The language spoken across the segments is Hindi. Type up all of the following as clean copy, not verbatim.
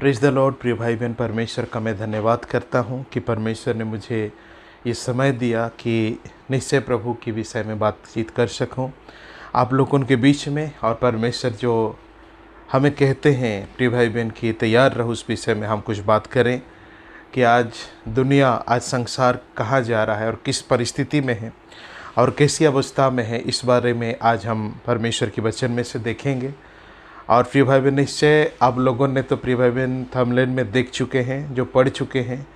Praise the Lord. प्रिय भाई बहन, परमेश्वर का मैं धन्यवाद करता हूँ कि परमेश्वर ने मुझे ये समय दिया कि निश्चय प्रभु के विषय में बातचीत कर सकूँ आप लोगों के बीच में। और परमेश्वर जो हमें कहते हैं प्रिय भाई बहन कि तैयार रहो, उस विषय में हम कुछ बात करें कि आज दुनिया, आज संसार कहाँ जा रहा है और किस परिस्थिति में है और कैसी अवस्था में है, इस बारे में आज हम परमेश्वर के वचन में से देखेंगे। और प्रिय भाई बहन, निश्चय आप लोगों ने तो प्रिय भाई बहन थंबनेल में देख चुके हैं, जो पढ़ चुके हैं,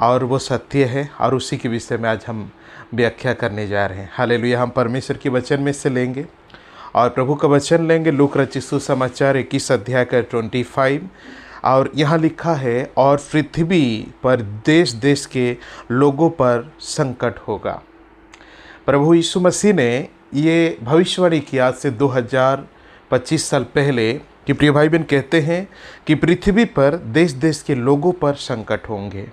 और वो सत्य है और उसी के विषय में आज हम व्याख्या करने जा रहे हैं। हालेलुया। हम परमेश्वर के वचन में से लेंगे और प्रभु का वचन लेंगे। लूका रचित सुसमाचार 21 अध्याय का 25। और यहाँ लिखा है, और पृथ्वी पर देश देश के लोगों पर संकट होगा। प्रभु यीशु मसीह ने ये भविष्यवाणी किया आज से 2025 साल पहले कि प्रिय भाई बहन कहते हैं कि पृथ्वी पर देश देश के लोगों पर संकट होंगे।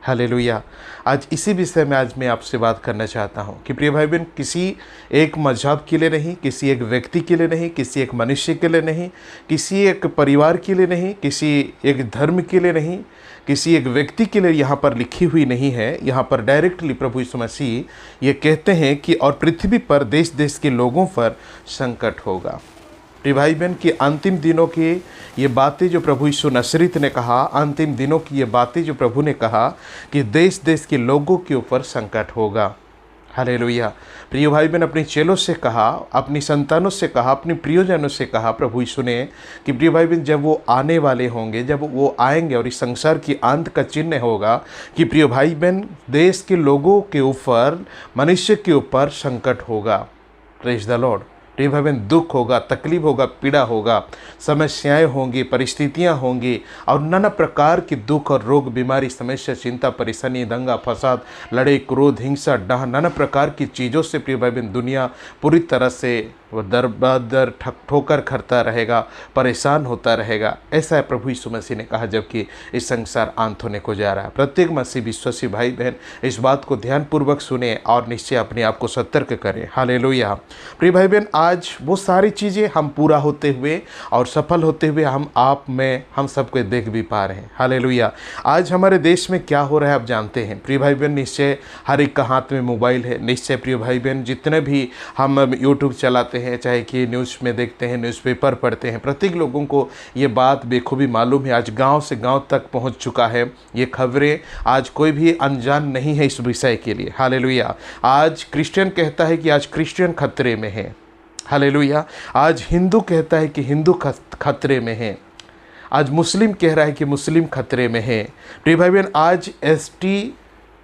हालेलुया। आज इसी विषय में आज मैं आपसे बात करना चाहता हूँ कि प्रिय भाई बहन, किसी एक मजहब के लिए नहीं, किसी एक व्यक्ति के लिए नहीं, किसी एक मनुष्य के लिए नहीं, किसी एक परिवार के लिए नहीं, किसी एक धर्म के लिए नहीं, किसी एक व्यक्ति के लिए यहाँ पर लिखी हुई नहीं है। यहाँ पर डायरेक्टली प्रभु यीशु मसीह ये कहते हैं कि और पृथ्वी पर देश देश के लोगों पर संकट होगा। प्रिय भाई बहन की अंतिम दिनों की ये बातें जो प्रभु यीशु नसरीत ने कहा, अंतिम दिनों की ये बातें जो प्रभु ने कहा कि देश देश के लोगों के ऊपर संकट होगा। हालेलुया। प्रिय भाई बहन, अपने चेलों से कहा, अपनी संतानों से कहा, अपने प्रियजनों से कहा प्रभु यीशु ने कि प्रिय भाई बहन, जब वो आने वाले होंगे, जब वो आएंगे और इस संसार की अंत का चिन्ह होगा कि प्रिय भाई बहन, देश के लोगों के ऊपर, मनुष्य के ऊपर संकट होगा। Praise the Lord. प्रिय भाई बहन, दुख होगा, तकलीफ होगा, पीड़ा होगा, समस्याएं होंगी, परिस्थितियां होंगी और नाना प्रकार की दुख और रोग, बीमारी, समस्या, चिंता, परेशानी, दंगा फसाद, लड़ाई, क्रोध, हिंसा, डाह, नाना प्रकार की चीज़ों से प्रिय भाई बहन दुनिया पूरी तरह से दर बदर ठोकर करता रहेगा, परेशान होता रहेगा। ऐसा है प्रभु यीशु मसीह ने कहा, जबकि इस संसार अंत होने को जा रहा है। प्रत्येक मसीह विश्वासी भाई बहन इस बात को ध्यानपूर्वक सुने और निश्चय अपने आप को सतर्क करें। हालेलुया। प्रिय भाई बहन, आज वो सारी चीज़ें हम पूरा होते हुए और सफल होते हुए हम सबको देख भी पा रहे हैं। हालेलुया। आज हमारे देश में क्या हो रहा है आप जानते हैं प्रिय भाई बहन। निश्चय हर एक का हाथ में मोबाइल है। निश्चय प्रिय भाई बहन, जितने भी हम यूट्यूब चलाते हैं, चाहे कि न्यूज़ में देखते हैं, न्यूज़पेपर पढ़ते हैं, प्रत्येक लोगों को ये बात बेखूबी मालूम है। आज गांव से गांव तक पहुंच चुका है ये खबरें। आज कोई भी अनजान नहीं है इस विषय के लिए। हालेलुया। आज क्रिश्चियन कहता है कि आज क्रिश्चियन खतरे में है। हालेलुया। आज हिंदू कहता है कि हिंदू खतरे में है। आज मुस्लिम कह रहा है कि मुस्लिम खतरे में है। प्रिय भाई बहन, आज एसटी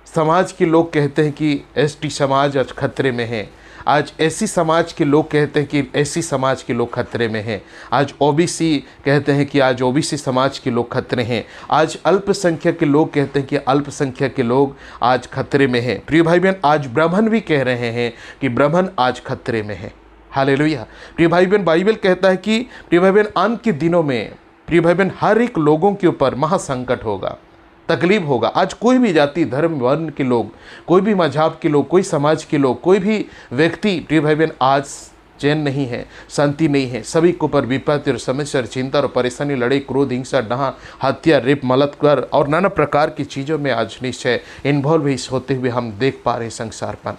समाज के लोग कहते हैं कि एसटी समाज आज खतरे में है। आज ऐसी समाज के लोग कहते हैं कि ऐसी समाज के लोग खतरे में हैं। आज ओबीसी कहते हैं कि आज ओबीसी समाज के लोग खतरे हैं। आज अल्पसंख्यक के लोग कहते हैं कि अल्पसंख्यक के लोग आज खतरे में हैं। प्रिय भाई बहन, आज ब्राह्मण भी कह रहे हैं कि ब्राह्मण आज खतरे में है। हालेलुया। प्रिय भाई बहन, बाइबल कहता है कि प्रिय भाई बहन, अंत के दिनों में प्रिय भाई बहन हर एक लोगों के ऊपर महासंकट होगा, तकलीफ होगा। आज कोई भी जाति, धर्म, वर्ण के लोग, कोई भी मजहब के लोग, कोई समाज के लोग, कोई भी व्यक्ति प्रिय भाई बहन आज चैन नहीं है, शांति नहीं है। सभी को पर विपत्ति और समस्या और चिंता और परेशानी, लड़ाई, क्रोध, हिंसा, डाह, हत्या, रेप, बलात्कार और नाना प्रकार की चीज़ों में आज निश्चय इन्वॉल्व होते हुए हम देख पा रहे हैं संसार पर।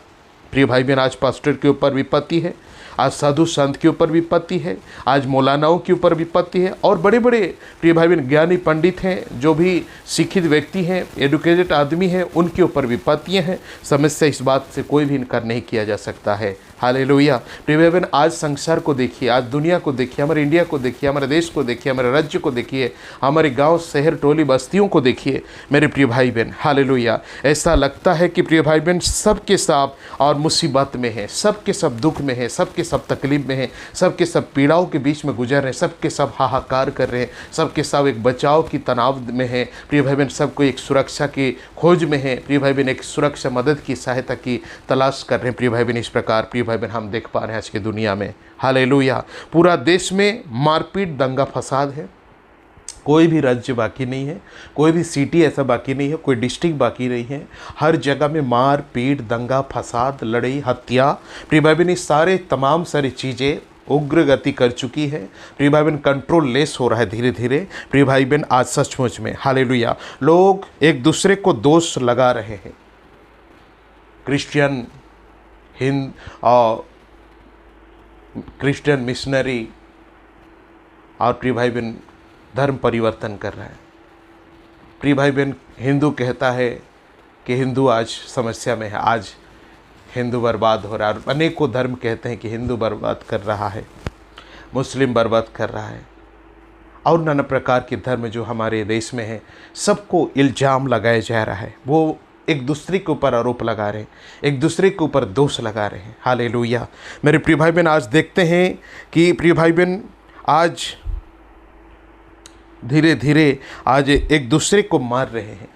प्रिय भाई बहन, आज पास्टर के ऊपर विपत्ति है, आज साधु संत के ऊपर विपत्ति है, आज मौलानाओं के ऊपर विपत्ति है और बड़े बड़े प्रिय भाई बहन ज्ञानी पंडित हैं, जो भी शिक्षित व्यक्ति हैं, एडुकेटेड आदमी हैं, उनके ऊपर विपत्तियाँ हैं। समस्या इस बात से कोई भी इनकार नहीं किया जा सकता है। हालेलुया। प्रिय भाई बहन, आज संसार को देखिए, आज दुनिया को देखिए, हमारे इंडिया को देखिए, हमारे देश को देखिए, हमारे राज्य को देखिए, हमारे गांव, शहर, टोली, बस्तियों को देखिए मेरे प्रिय भाई बहन। हालेलुया। ऐसा लगता है कि प्रिय भाई बहन सबके सब और मुसीबत में है, सबके सब दुख में है, सबके सब तकलीफ में है, सबके सब पीड़ाओं के बीच में गुजर रहे हैं, सबके सब हाहाकार कर रहे हैं, सबके सब एक बचाव की तनाव में है। प्रिय भाई बहन, सबको एक सुरक्षा की खोज में है। प्रिय भाई बहन, एक सुरक्षा, मदद की, सहायता की तलाश कर रहे हैं। प्रिय भाई बहन, इस प्रकार प्रिय भाई बहन हम देख पा रहे हैं आज की दुनिया में। हालेलुया। पूरा देश में मारपीट, दंगा फसाद है। कोई भी राज्य बाकी नहीं है, कोई भी सिटी ऐसा बाकी नहीं है, कोई डिस्ट्रिक्ट बाकी नहीं है। हर जगह में मार पीट, दंगा फसाद, लड़ाई, हत्या, प्रिय भाई बहन, सारे तमाम सारी चीज़ें उग्र गति कर चुकी है। प्रिय भाई बहन, कंट्रोल लेस हो रहा है धीरे धीरे। प्रिय भाई बहन, आज सचमुच में हालेलुया लोग एक दूसरे को दोष लगा रहे हैं। क्रिश्चियन हिंद और क्रिश्चियन मिशनरी और प्रिय भाई बहन धर्म परिवर्तन कर रहा है। प्रिय भाई बहन, हिंदू कहता है कि हिंदू आज समस्या में है, आज हिंदू बर्बाद हो रहा है। और अनेकों धर्म कहते हैं कि हिंदू बर्बाद कर रहा है, मुस्लिम बर्बाद कर रहा है, और नाना प्रकार के धर्म जो हमारे देश में है, सबको इल्ज़ाम लगाया जा रहा है। वो एक दूसरे के ऊपर आरोप लगा रहे हैं, एक दूसरे के ऊपर दोष लगा रहे हैं। हालेलुया मेरे प्रिय भाई बहन, आज देखते हैं कि प्रिय भाई बहन आज धीरे धीरे आज एक दूसरे को मार रहे हैं,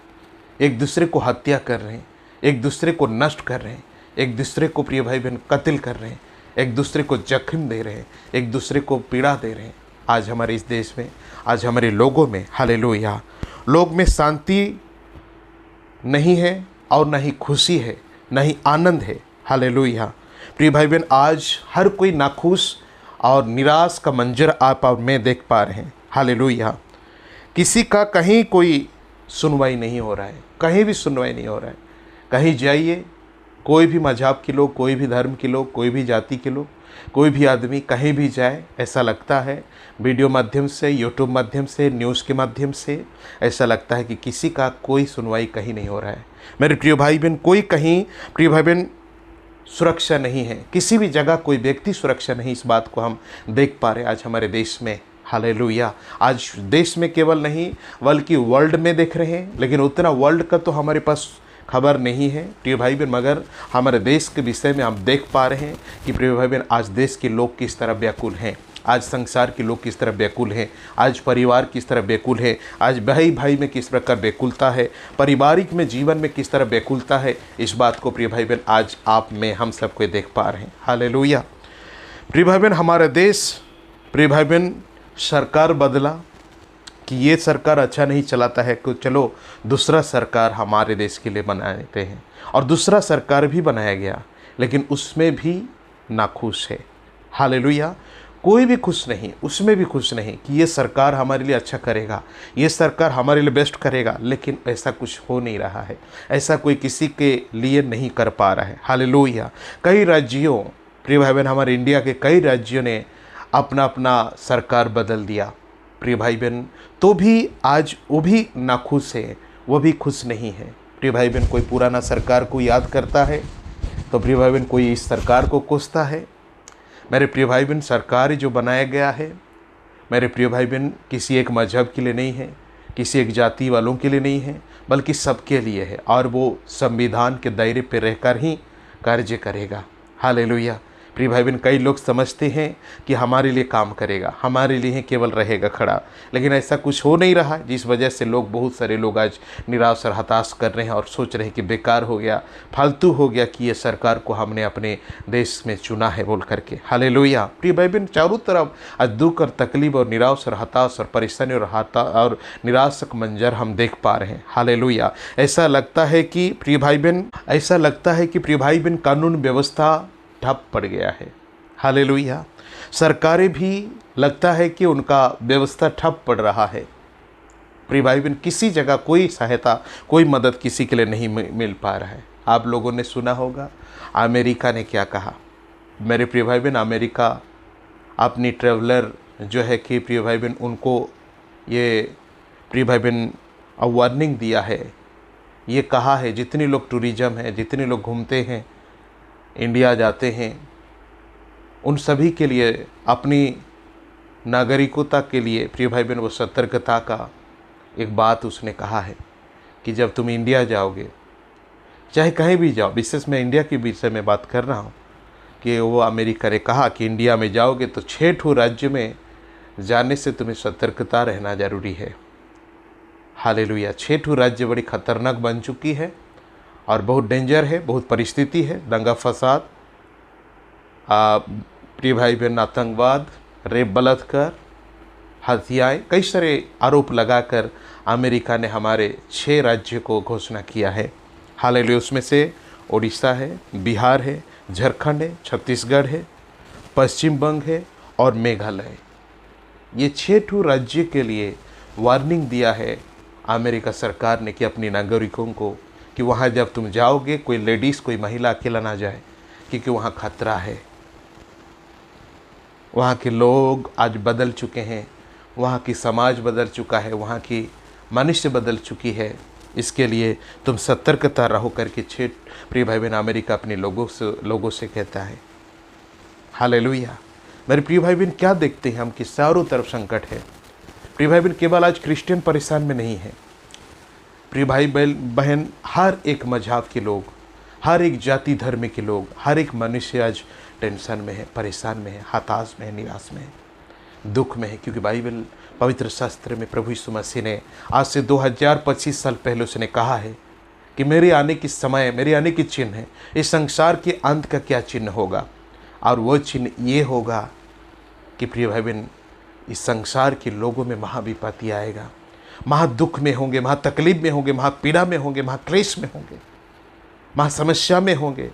एक दूसरे को हत्या कर रहे हैं, एक दूसरे को नष्ट कर रहे हैं, एक दूसरे को प्रिय भाई बहन कत्ल कर रहे हैं, एक दूसरे को जख्म दे रहे हैं, एक दूसरे को पीड़ा दे रहे हैं। आज हमारे इस देश में, आज हमारे लोगों में हालेलुया लोग में शांति नहीं है और ना ही खुशी है, ना ही आनंद है। हालेलुया प्रिय भाई बहन, आज हर कोई नाखुश और निराश का मंजर आप और मैं देख पा रहे हैं। हालेलुया किसी का कहीं कोई सुनवाई नहीं हो रहा है, कहीं भी सुनवाई नहीं हो रहा है। कहीं जाइए, कोई भी मजहब के लोग, कोई भी धर्म के लोग, कोई भी जाति के लोग, कोई भी आदमी कहीं भी जाए, ऐसा लगता है वीडियो माध्यम से, यूट्यूब माध्यम से, न्यूज़ के माध्यम से ऐसा लगता है कि किसी का कोई सुनवाई कहीं नहीं हो रहा है। मेरे प्रिय भाई बहन, कोई कहीं प्रिय भाई बहन सुरक्षा नहीं है, किसी भी जगह कोई व्यक्ति सुरक्षा नहीं। इस बात को हम देख पा रहे हैं आज हमारे देश में। हालेलुया आज देश में केवल नहीं बल्कि वर्ल्ड में देख रहे हैं, लेकिन उतना वर्ल्ड का तो हमारे पास खबर नहीं है प्रिय भाई बहन, मगर हमारे देश के विषय में हम देख पा रहे हैं कि प्रिय भाई बहन आज देश के लोग किस तरह व्याकुल हैं, आज संसार के लोग किस तरह व्याकुल हैं, आज परिवार किस तरह व्याकुल है, आज भाई भाई में किस प्रकार व्याकुलता है, पारिवारिक में जीवन में किस तरह व्याकुलता है। इस बात को प्रिय भाई बहन आज आप में हम सबको देख पा रहे हैं। हालेलुया प्रिय भाई बहन, हमारा देश प्रिय भाई बहन सरकार बदला कि ये सरकार अच्छा नहीं चलाता है, तो चलो दूसरा सरकार हमारे देश के लिए बनाते हैं, और दूसरा सरकार भी बनाया गया, लेकिन उसमें भी नाखुश है। हालेलुया कोई भी खुश नहीं, उसमें भी खुश नहीं कि ये सरकार हमारे लिए अच्छा करेगा, ये सरकार हमारे लिए बेस्ट करेगा, लेकिन ऐसा कुछ हो नहीं रहा है, ऐसा कोई किसी के लिए नहीं कर पा रहा है। हालेलुया कई राज्यों प्रिय भाई बहन, हमारे इंडिया के कई राज्यों ने अपना अपना सरकार बदल दिया प्रिय भाई बहन, तो भी आज वो भी नाखुश है, वो भी खुश नहीं है। प्रिय भाई बहन कोई पुराना सरकार को याद करता है तो प्रिय भाई बहन कोई इस सरकार को कोसता है। मेरे प्रिय भाई बहन सरकार जो बनाया गया है मेरे प्रिय भाई बहन किसी एक मजहब के लिए नहीं है, किसी एक जाति वालों के लिए नहीं है, बल्कि सबके लिए है, और वो संविधान के दायरे पर रहकर ही कार्य करेगा। हालेलुया प्रिय भाई बहन कई लोग समझते हैं कि हमारे लिए काम करेगा, हमारे लिए ही केवल रहेगा खड़ा, लेकिन ऐसा कुछ हो नहीं रहा, जिस वजह से लोग बहुत सारे लोग आज निराश और हताश कर रहे हैं और सोच रहे हैं कि बेकार हो गया, फालतू हो गया कि ये सरकार को हमने अपने देश में चुना है बोल करके। हालेलुया प्रिय भाई बहन चारों तरफ आज दुख और तकलीफ और निराश और हताश और परेशानी और निराशक मंजर हम देख पा रहे हैं। हालेलुया ऐसा लगता है कि प्रिय भाई बहन कानून व्यवस्था ठप पड़ गया है। हालेलुया सरकारें भी लगता है कि उनका व्यवस्था ठप पड़ रहा है। प्रिय भाई बहन किसी जगह कोई सहायता, कोई मदद किसी के लिए नहीं मिल पा रहा है। आप लोगों ने सुना होगा अमेरिका ने क्या कहा। मेरे प्रिय भाई बहन अमेरिका अपनी ट्रैवलर जो है कि प्रिय भाई बहन उनको ये प्रिय भाई बहन वार्निंग दिया है, ये कहा है जितने लोग टूरिज्म है, जितने लोग घूमते हैं, इंडिया जाते हैं, उन सभी के लिए अपनी नागरिकता के लिए प्रिय भाई बहन वो सतर्कता का एक बात उसने कहा है कि जब तुम इंडिया जाओगे, चाहे कहीं भी जाओ, विशेष मैं इंडिया के विषय में बात कर रहा हूँ, कि वो अमेरिका ने कहा कि इंडिया में जाओगे तो 6 राज्य में जाने से तुम्हें सतर्कता रहना जरूरी है। हालेलुया 6 राज्य बड़ी खतरनाक बन चुकी है और बहुत डेंजर है, बहुत परिस्थिति है, दंगा फसाद, प्रिय भाई बहन आतंकवाद, रेप बलात्कार, हत्याएं, कई सारे आरोप लगाकर अमेरिका ने हमारे 6 राज्य को घोषणा किया है। हालेलुया उसमें से उड़ीसा है, बिहार है, झारखंड है, छत्तीसगढ़ है, पश्चिम बंग है और मेघालय, ये 6 राज्य के लिए वार्निंग दिया है अमेरिका सरकार ने कि अपनी नागरिकों को कि वहाँ जब तुम जाओगे कोई लेडीज़, कोई महिला अकेला ना जाए, क्योंकि वहाँ खतरा है। वहाँ के लोग आज बदल चुके हैं, वहाँ की समाज बदल चुका है, वहाँ की मनुष्य बदल चुकी है। इसके लिए तुम सतर्कता रहो करके 6 प्रिय भाई बहन अमेरिका अपने लोगों से कहता है। हालेलुया। मेरे प्रिय भाई बहन, क्या देखते हैं हम कि चारों तरफ संकट है। प्रिय भाई बहन, केवल आज क्रिश्चियन परेशान में नहीं है। प्रिय भाई बहन, हर एक मजहब के लोग, हर एक जाति धर्म के लोग, हर एक मनुष्य आज टेंशन में है, परेशान में है, हताश में है, निराश में है, दुख में है। क्योंकि बाइबल पवित्र शास्त्र में प्रभु यीशु मसीह ने आज से 2025 साल पहले उसने कहा है कि मेरे आने की समय, मेरे आने की चिन्ह है। इस संसार के अंत का क्या चिन्ह होगा? और वो चिन्ह ये होगा कि प्रिय भाई बहन, इस संसार के लोगों में महाविपत्ति आएगा, महादुख में होंगे, महातकलीफ में होंगे, महापीड़ा में होंगे, महाक्लेश में होंगे, महासमस्या में होंगे,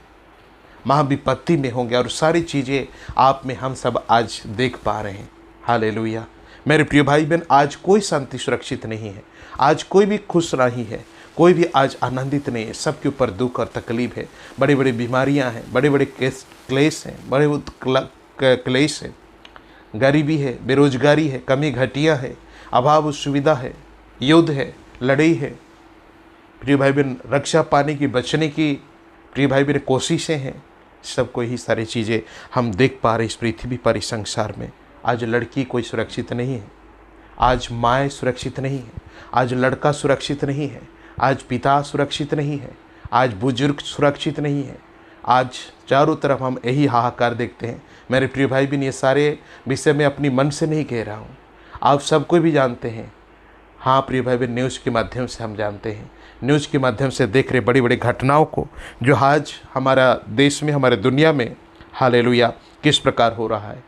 महाविपत्ति में होंगे। और सारी चीज़ें आप में हम सब आज देख पा रहे हैं। हालेलुया। मेरे प्रिय भाई बहन, आज कोई शांति सुरक्षित नहीं है, आज कोई भी खुश नहीं है, कोई भी आज आनंदित नहीं है। सबके ऊपर दुख और तकलीफ है, बड़ी बड़ी बीमारियां हैं, बड़े बड़े क्लेश हैं, बड़े क्लेश हैं, गरीबी है, बेरोजगारी है, कमी घटिया है, अभाव सुविधा है, युद्ध है, लड़ाई है। प्रिय भाई बहन, रक्षा पाने की, बचने की प्रिय भाई बहन कोशिशें हैं। सबको यही सारी चीज़ें हम देख पा रहे इस पृथ्वी पर, इस संसार में। आज लड़की कोई सुरक्षित नहीं है, आज माँ सुरक्षित नहीं है, आज लड़का सुरक्षित नहीं है, आज पिता सुरक्षित नहीं है, आज बुजुर्ग सुरक्षित नहीं है। आज चारों तरफ हम यही हाहाकार देखते हैं। मेरे प्रिय भाई बहन, ये सारे विषय में अपनी मन से नहीं कह रहा हूँ, आप सबको भी जानते हैं। हाँ प्रिय भाई बहन, न्यूज़ के माध्यम से हम जानते हैं, न्यूज़ के माध्यम से देख रहे बड़ी बड़ी घटनाओं को जो आज हमारा देश में, हमारे दुनिया में, हालेलुया, किस प्रकार हो रहा है।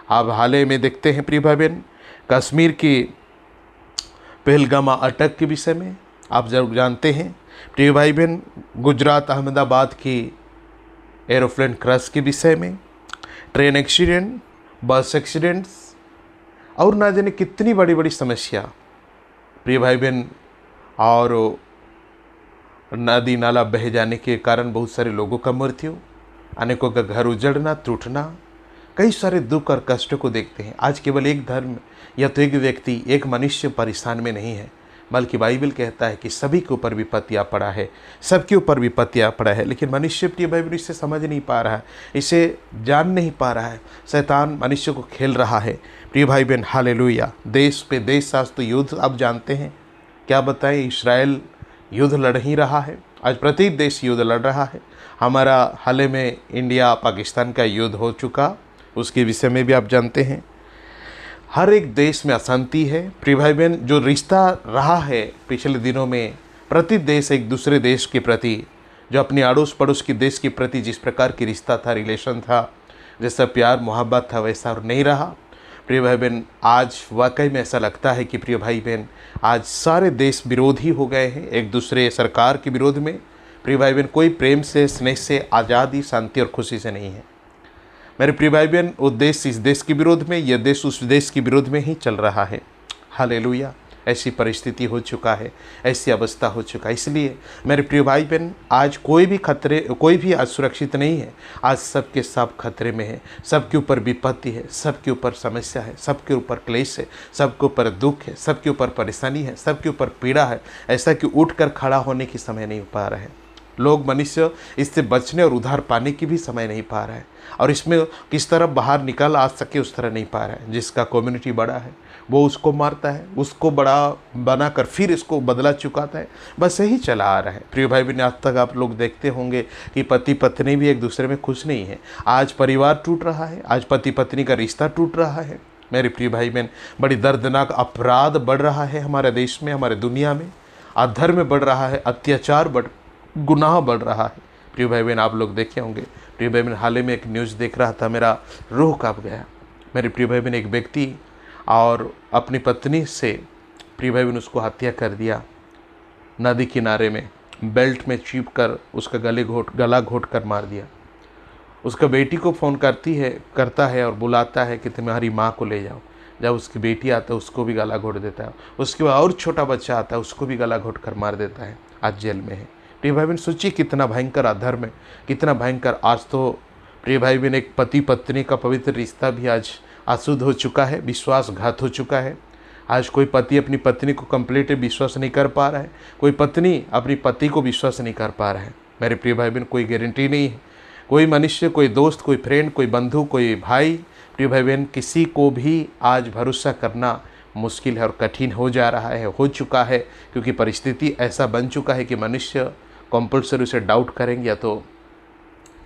आप हाल ही में देखते हैं प्रिय भाई बहन, कश्मीर की पहलगाम अटैक के विषय में आप जरूर जानते हैं। प्रिय भाई बहन, गुजरात अहमदाबाद की एरोप्लेन क्रैश के विषय में, ट्रेन एक्सीडेंट, बस एक्सीडेंट्स और ना जाने कितनी बड़ी बड़ी समस्या प्रिय भाई बहन। और नदी नाला बह जाने के कारण बहुत सारे लोगों का मृत्यु, अनेकों का घर उजड़ना, टूटना, कई सारे दुख और कष्टों को देखते हैं। आज केवल एक धर्म या तो एक व्यक्ति, एक मनुष्य परेशान में नहीं है, बल्कि बाइबल कहता है कि सभी के ऊपर विपत्तियाँ पड़ा है, सबके ऊपर विपत्तियाँ पड़ा है। लेकिन मनुष्य प्रिय बाइबल इसे समझ नहीं पा रहा है, इसे जान नहीं पा रहा है। शैतान मनुष्य को खेल रहा है प्रिय भाई बहन। हालेलुया। देश पे देश आज तो युद्ध आप जानते हैं, क्या बताएं, इस्राएल युद्ध लड़ ही रहा है, आज प्रत्येक देश युद्ध लड़ रहा है। हमारा हाल में इंडिया पाकिस्तान का युद्ध हो चुका, उसके विषय में भी आप जानते हैं। हर एक देश में अशांति है प्रिय भाई बहन। जो रिश्ता रहा है पिछले दिनों में, प्रति देश एक दूसरे देश के प्रति, जो अपने अड़ोस पड़ोस के देश के प्रति जिस प्रकार की रिश्ता था, रिलेशन था, जैसा प्यार मोहब्बत था, वैसा नहीं रहा प्रिय भाई बहन। आज वाकई में ऐसा लगता है कि प्रिय भाई बहन, आज सारे देश विरोधी हो गए हैं, एक दूसरे सरकार के विरोध में प्रिय भाई बहन। कोई प्रेम से, स्नेह से, आज़ादी, शांति और खुशी से नहीं है मेरे प्रिय भाई बहन। वो देश इस देश के विरोध में, यह देश उस देश के विरोध में ही चल रहा है। हालेलुया। ऐसी परिस्थिति हो चुका है, ऐसी अवस्था हो चुका है। इसलिए मेरे प्रिय भाई बहन, आज कोई भी आज सुरक्षित नहीं है। आज सबके सब खतरे में है, सबके ऊपर विपत्ति है, सबके ऊपर समस्या है, सबके ऊपर क्लेश है, सबके ऊपर दुख है, सबके ऊपर परेशानी है, सबके ऊपर पीड़ा है। ऐसा कि उठ कर खड़ा होने की समय नहीं पा रहे हैं लोग। मनुष्य इससे बचने और उधार पाने की भी समय नहीं पा रहा है, और इसमें किस तरह बाहर निकल आ सके उस तरह नहीं पा रहा है। जिसका कम्युनिटी बड़ा है वो उसको मारता है, उसको बड़ा बनाकर फिर इसको बदला चुकाता है। बस यही चला आ रहा है प्रिय भाई बहन। आज तक आप लोग देखते होंगे कि पति पत्नी भी एक दूसरे में खुश नहीं है। आज परिवार टूट रहा है, आज पति पत्नी का रिश्ता टूट रहा है मेरे प्रिय भाई बहन। बड़ी दर्दनाक अपराध बढ़ रहा है हमारे देश में, हमारे दुनिया में। अधर्म बढ़ रहा है, अत्याचार गुनाह बढ़ रहा है प्रिय भाई बहन। आप लोग देखे होंगे प्रिय भाई बहन, हाल ही में एक न्यूज़ देख रहा था, मेरा रूह कांप गया मेरे प्रिय भाई बहन। एक व्यक्ति और अपनी पत्नी से प्रिय भाई बहन उसको हत्या कर दिया, नदी किनारे में बेल्ट में चीप कर उसका गला घोट कर मार दिया। उसका बेटी को फ़ोन करता है और बुलाता है कि तुम्हारी माँ को ले जाओ। जब उसकी बेटी आता है उसको भी गला घोट देता है। उसके बाद और छोटा बच्चा आता है, उसको भी गला घोट कर मार देता है। आज जेल में है। प्रिय भाई बहन, सोचिए कितना भयंकर अधर्म है, कितना भयंकर। आज तो प्रिय भाई बहन एक पति पत्नी का पवित्र रिश्ता भी आज अशुद्ध हो चुका है, विश्वासघात हो चुका है। आज कोई पति अपनी पत्नी को कंप्लीट विश्वास नहीं कर पा रहा है, कोई पत्नी अपनी पति को विश्वास नहीं कर पा रहा है। मेरे प्रिय भाई बहन, कोई गारंटी नहीं है। कोई मनुष्य, कोई दोस्त, कोई फ्रेंड, कोई बंधु, कोई भाई, प्रिय भाई बहन, किसी को भी आज भरोसा करना मुश्किल है और कठिन हो जा रहा है, हो चुका है। क्योंकि परिस्थिति ऐसा बन चुका है कि मनुष्य कंपल्सरी उसे डाउट करेंगे या तो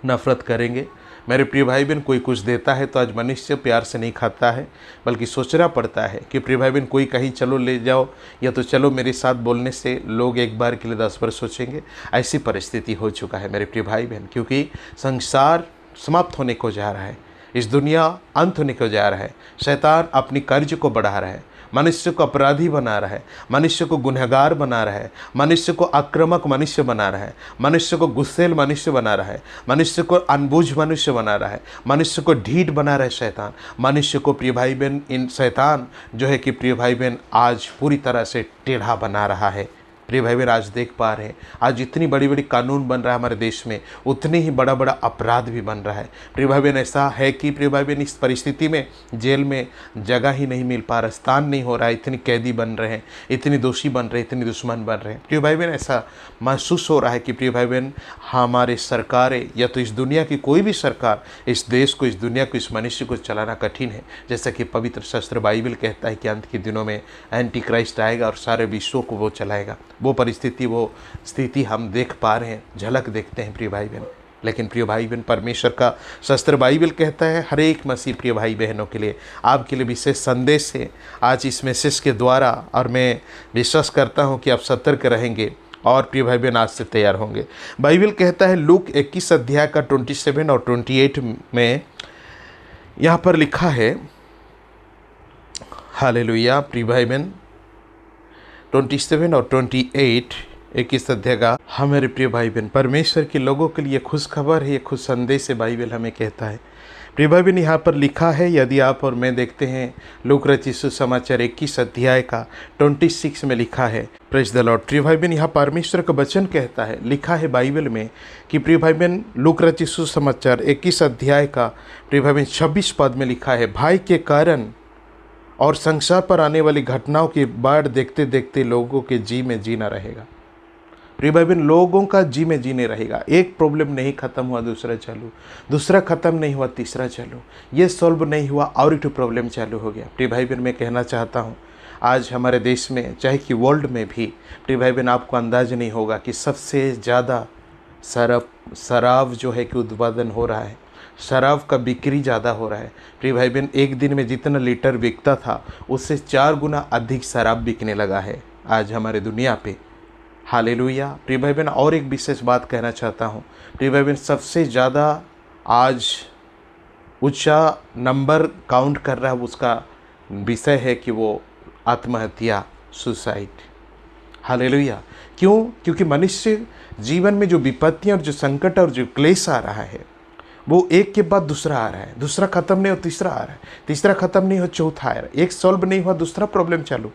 नफरत करेंगे। मेरे प्रिय भाई बहन, कोई कुछ देता है तो आज मनुष्य प्यार से नहीं खाता है, बल्कि सोचना पड़ता है कि प्रिय भाई बहन कोई कहीं चलो ले जाओ या तो चलो मेरे साथ बोलने से लोग एक बार के लिए 10 बार सोचेंगे। ऐसी परिस्थिति हो चुका है मेरे प्रिय भाई बहन, क्योंकि संसार समाप्त होने को जा रहा है, इस दुनिया अंत होने को जा रहा है। शैतान अपनी कर्ज को बढ़ा रहा है, मनुष्य को अपराधी बना रहा है, मनुष्य को गुनहगार बना रहा है, मनुष्य को आक्रामक मनुष्य बना रहा है, मनुष्य को गुस्सेल मनुष्य बना रहा है, मनुष्य को अनबूझ मनुष्य बना रहा है, मनुष्य को ढीठ बना रहा है शैतान। मनुष्य को प्रिय भाई बहन, इन शैतान जो है कि प्रिय भाई बहन आज पूरी तरह से टेढ़ा बना रहा है। प्रिय भाई बहन, आज देख पा रहे हैं आज जितनी बड़ी बड़ी कानून बन रहा है हमारे देश में, उतनी ही बड़ा बड़ा अपराध भी बन रहा है। प्रिय भाई बहन, ऐसा है कि प्रिय भाई बहन इस परिस्थिति में जेल में जगह ही नहीं मिल पा रहा, स्थान नहीं हो रहा है। इतनी कैदी बन रहे हैं, इतनी दोषी बन रहे हैं, इतनी दुश्मन बन रहे हैं। प्रिय भाई बहन, ऐसा महसूस हो रहा है कि प्रिय भाई बहन हमारे सरकारें या तो इस दुनिया की कोई भी सरकार इस देश को, इस दुनिया को, इस मनुष्य को चलाना कठिन है। जैसा कि पवित्र शास्त्र बाइबल कहता है कि अंत के दिनों में एंटी क्राइस्ट आएगा और सारे विश्व को वो चलाएगा। वो परिस्थिति, वो स्थिति हम देख पा रहे हैं, झलक देखते हैं प्रिय भाई बहन। लेकिन प्रिय भाई बहन, परमेश्वर का शास्त्र बाइबल कहता है हर एक मसीह प्रिय भाई बहनों के लिए, आपके लिए विशेष संदेश है आज इस मैसेज के द्वारा। और मैं विश्वास करता हूं कि आप सतर्क रहेंगे और प्रिय भाई बहन आज से तैयार होंगे। बाइबल कहता है लूक 21 अध्याय का 27 और 28 में यहाँ पर लिखा है, हालेलुया। प्रिय भाई बहन 27 और 28 21 अध्याय का हमारे प्रिय भाई बहन, परमेश्वर के लोगों के लिए खुश खबर है, ये खुश संदेश है। बाइबल हमें कहता है प्रिय भाई बहन, यहाँ पर लिखा है, यदि आप और मैं देखते हैं लूक रचित सुसमाचार 21 अध्याय का 26 में लिखा है, प्रेज द लॉर्ड। प्रिय भाई बहन, यहाँ परमेश्वर का वचन कहता है, लिखा है बाइबल में कि प्रिय भाई बहन लूक रचित सुसमाचार 21 अध्याय का प्रिय भाई बहन 26 पद में लिखा है, भाई के कारण और संसार पर आने वाली घटनाओं की बाढ़ देखते देखते लोगों के जी में जीना रहेगा। प्रिय भाई बहन, लोगों का जी में जीने रहेगा। एक प्रॉब्लम नहीं खत्म हुआ दूसरा चालू, दूसरा खत्म नहीं हुआ तीसरा चालू, ये सॉल्व नहीं हुआ और एक प्रॉब्लम चालू हो गया। प्रिय भाई बहन, मैं कहना चाहता हूँ आज हमारे देश में, चाहे कि वर्ल्ड में भी, प्रिय भाई बहन आपको अंदाज नहीं होगा कि सबसे ज़्यादा शराब जो है कि उत्पादन हो रहा है, शराब का बिक्री ज़्यादा हो रहा है। प्रिय भाई बहन, एक दिन में जितना लीटर बिकता था उससे 4 गुना अधिक शराब बिकने लगा है आज हमारे दुनिया पे। हालेलुया। प्रिय भाई बहन, और एक विशेष बात कहना चाहता हूँ। प्रिय भाई बहन, सबसे ज़्यादा आज ऊंचा नंबर काउंट कर रहा है, उसका विषय है कि वो आत्महत्या, सुसाइड। हालेलुया। क्यों? क्योंकि मनुष्य जीवन में जो विपत्तियाँ और जो संकट और जो क्लेश आ रहा है वो एक के बाद दूसरा आ रहा है, दूसरा खत्म नहीं हो तीसरा आ रहा है, तीसरा खत्म नहीं हो चौथा आ रहा है, एक सॉल्व नहीं हुआ दूसरा प्रॉब्लम चालू।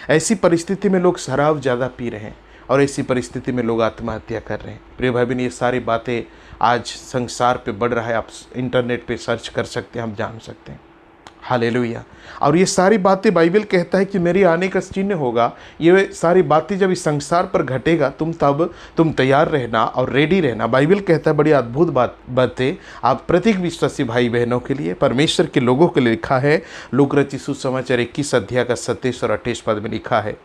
ऐसी परिस्थिति में लोग शराब ज़्यादा पी रहे हैं और ऐसी परिस्थिति में लोग आत्महत्या कर रहे हैं। प्रिय भाई बहन, ये सारी बातें आज संसार पे बढ़ रहा है, आप इंटरनेट पे सर्च कर सकते हैं, हम जान सकते हैं। हालेलुया। और ये सारी बातें बाइबल कहता है कि मेरी आने का चिन्ह होगा। ये सारी बातें जब इस संसार पर घटेगा तुम तैयार रहना और रेडी रहना। बाइबल कहता है बड़ी अद्भुत बातें आप प्रत्येक विश्वासी भाई बहनों के लिए, परमेश्वर के लोगों के लिए लिखा है। लूक रचित सुसमाचार 21 अध्याय का 27 और 28 पद में लिखा है,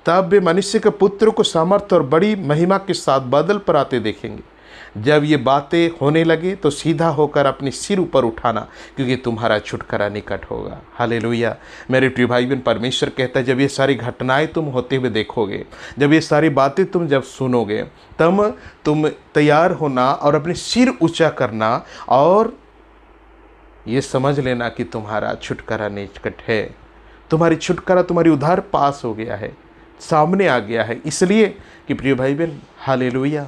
तब वे मनुष्य के पुत्र को सामर्थ्य और बड़ी महिमा के साथ बादल पर आते देखेंगे। जब ये बातें होने लगे तो सीधा होकर अपने सिर ऊपर उठाना, क्योंकि तुम्हारा छुटकारा निकट होगा। हालेलुया। मेरे प्रिय भाई बहन, परमेश्वर कहता है जब ये सारी घटनाएं तुम होते हुए देखोगे, जब ये सारी बातें तुम जब सुनोगे, तब तुम तैयार होना और अपने सिर ऊंचा करना और ये समझ लेना कि तुम्हारा छुटकारा निकट है। तुम्हारी छुटकारा, तुम्हारी उद्धार पास हो गया है, सामने आ गया है। इसलिए कि प्रिय भाई बहन, हालेलुया,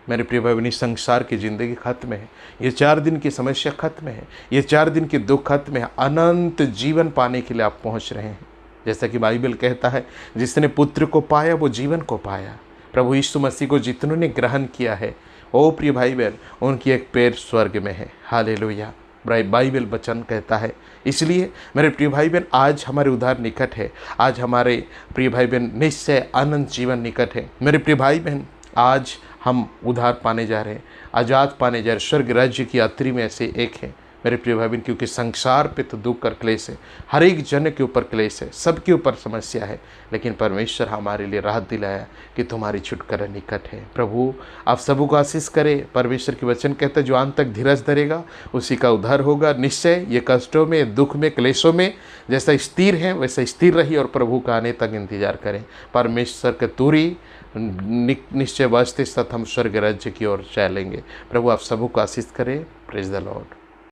मेरे प्रिय भाई बहन, संसार की ज़िंदगी खत्म है, ये 4 दिन की समस्या खत्म है, ये 4 दिन की दुख खत्म है, अनंत जीवन पाने के लिए आप पहुंच रहे हैं। जैसा कि बाइबल कहता है, जिसने पुत्र को पाया वो जीवन को पाया। प्रभु यीशु मसीह को जितनों ने ग्रहण किया है, ओ प्रिय भाई बहन, उनकी एक पैर स्वर्ग में है। हालेलुया। बाइबल वचन कहता है। इसलिए मेरे प्रिय भाई बहन, आज हमारे उद्धार निकट है, आज हमारे प्रिय भाई बहन निश्चय अनंत जीवन निकट है। मेरे प्रिय भाई बहन, आज हम उद्धार पाने जा रहे हैं, आज़ाद पाने जा रहे हैं, स्वर्ग राज्य की यात्री में से एक है मेरे प्रिय भाई बहन। क्योंकि संसार पे तो दुख और क्लेश है, हर एक जन के ऊपर क्लेश है, सबके ऊपर समस्या है, लेकिन परमेश्वर हमारे लिए राहत दिलाया कि तुम्हारी छुटकारा निकट है। प्रभु आप सबों को आशीष करे। परमेश्वर के वचन कहते हैं, जो अंत तक धीरज धरेगा उसी का उद्धार होगा। निश्चय ये कष्टों में, दुख में, क्लेशों में जैसा स्थिर है वैसा स्थिर रही और प्रभु का आने तक इंतजार करें। परमेश्वर के तुरी निश्चय वास्ते साथ हम स्वर्ग राज्य की ओर चलेंगे। प्रभु आप सबों को आशीष करें। Praise the Lord.